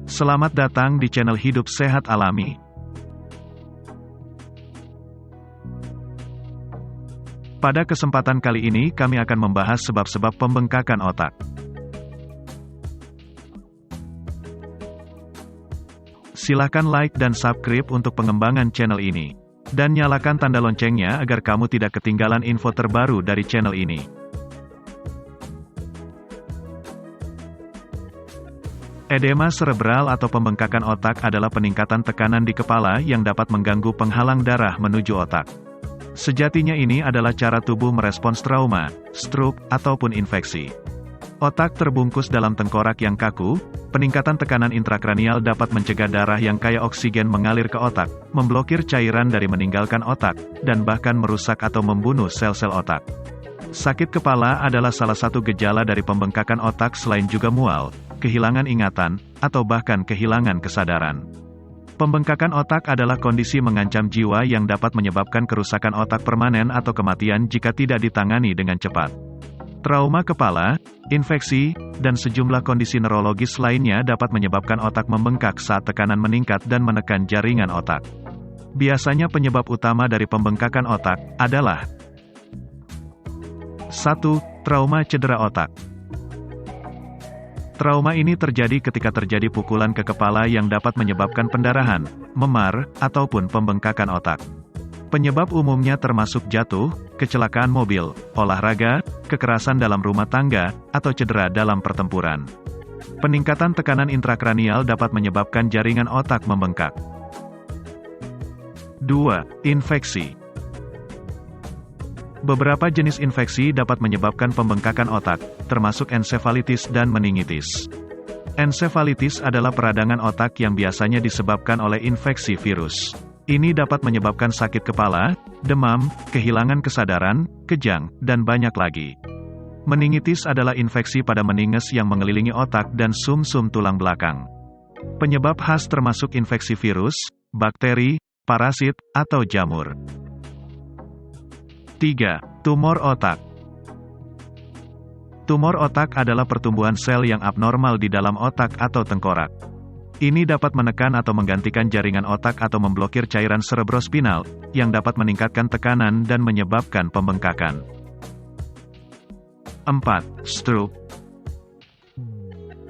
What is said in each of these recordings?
Selamat datang di channel Hidup Sehat Alami. Pada kesempatan kali ini kami akan membahas sebab-sebab pembengkakan otak. Silakan like dan subscribe untuk pengembangan channel ini. Dan nyalakan tanda loncengnya agar kamu tidak ketinggalan info terbaru dari channel ini. Edema serebral atau pembengkakan otak adalah peningkatan tekanan di kepala yang dapat mengganggu penghalang darah menuju otak. Sejatinya ini adalah cara tubuh merespons trauma, stroke, ataupun infeksi. Otak terbungkus dalam tengkorak yang kaku, peningkatan tekanan intrakranial dapat mencegah darah yang kaya oksigen mengalir ke otak, memblokir cairan dari meninggalkan otak, dan bahkan merusak atau membunuh sel-sel otak. Sakit kepala adalah salah satu gejala dari pembengkakan otak selain juga mual, kehilangan ingatan, atau bahkan kehilangan kesadaran. Pembengkakan otak adalah kondisi mengancam jiwa yang dapat menyebabkan kerusakan otak permanen atau kematian jika tidak ditangani dengan cepat. Trauma kepala, infeksi, dan sejumlah kondisi neurologis lainnya dapat menyebabkan otak membengkak saat tekanan meningkat dan menekan jaringan otak. Biasanya penyebab utama dari pembengkakan otak adalah 1. Trauma cedera otak. Trauma ini terjadi ketika terjadi pukulan ke kepala yang dapat menyebabkan pendarahan, memar, ataupun pembengkakan otak. Penyebab umumnya termasuk jatuh, kecelakaan mobil, olahraga, kekerasan dalam rumah tangga, atau cedera dalam pertempuran. Peningkatan tekanan intrakranial dapat menyebabkan jaringan otak membengkak. 2. Infeksi. Beberapa jenis infeksi dapat menyebabkan pembengkakan otak, termasuk ensefalitis dan meningitis. Ensefalitis adalah peradangan otak yang biasanya disebabkan oleh infeksi virus. Ini dapat menyebabkan sakit kepala, demam, kehilangan kesadaran, kejang, dan banyak lagi. Meningitis adalah infeksi pada meninges yang mengelilingi otak dan sumsum tulang belakang. Penyebab khas termasuk infeksi virus, bakteri, parasit, atau jamur. 3. Tumor otak. Tumor otak adalah pertumbuhan sel yang abnormal di dalam otak atau tengkorak. Ini dapat menekan atau menggantikan jaringan otak atau memblokir cairan cerebrospinal, yang dapat meningkatkan tekanan dan menyebabkan pembengkakan. 4. Stroke.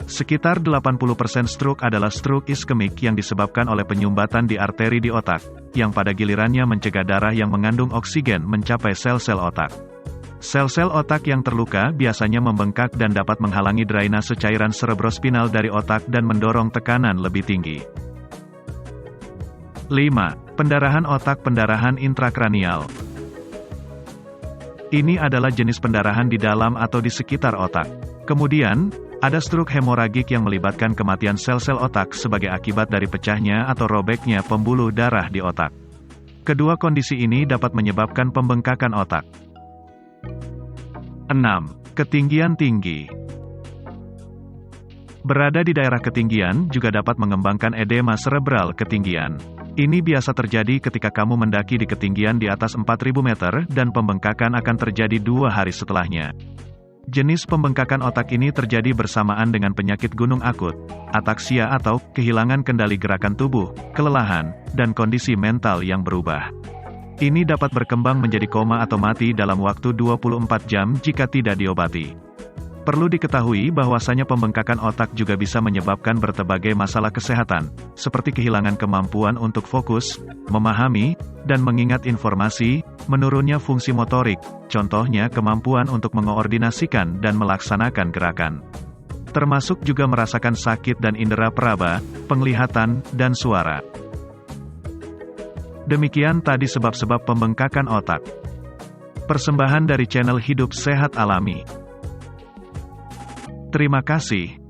Sekitar 80% stroke adalah stroke iskemik yang disebabkan oleh penyumbatan di arteri di otak, yang pada gilirannya mencegah darah yang mengandung oksigen mencapai sel-sel otak. Sel-sel otak yang terluka biasanya membengkak dan dapat menghalangi drainase cairan cerebrospinal dari otak dan mendorong tekanan lebih tinggi. 5. Pendarahan otak. Pendarahan intrakranial. Ini adalah jenis pendarahan di dalam atau di sekitar otak. Kemudian, ada stroke hemoragik yang melibatkan kematian sel-sel otak sebagai akibat dari pecahnya atau robeknya pembuluh darah di otak. Kedua kondisi ini dapat menyebabkan pembengkakan otak. 6. Ketinggian tinggi. Berada di daerah ketinggian juga dapat mengembangkan edema serebral ketinggian. Ini biasa terjadi ketika kamu mendaki di ketinggian di atas 4.000 meter dan pembengkakan akan terjadi 2 hari setelahnya. Jenis pembengkakan otak ini terjadi bersamaan dengan penyakit gunung akut, ataksia atau kehilangan kendali gerakan tubuh, kelelahan, dan kondisi mental yang berubah. Ini dapat berkembang menjadi koma atau mati dalam waktu 24 jam jika tidak diobati. Perlu diketahui bahwasanya pembengkakan otak juga bisa menyebabkan berbagai masalah kesehatan, seperti kehilangan kemampuan untuk fokus, memahami, dan mengingat informasi, menurunnya fungsi motorik, contohnya kemampuan untuk mengoordinasikan dan melaksanakan gerakan. Termasuk juga merasakan sakit dan indera peraba, penglihatan, dan suara. Demikian tadi sebab-sebab pembengkakan otak. Persembahan dari channel Hidup Sehat Alami. Terima kasih.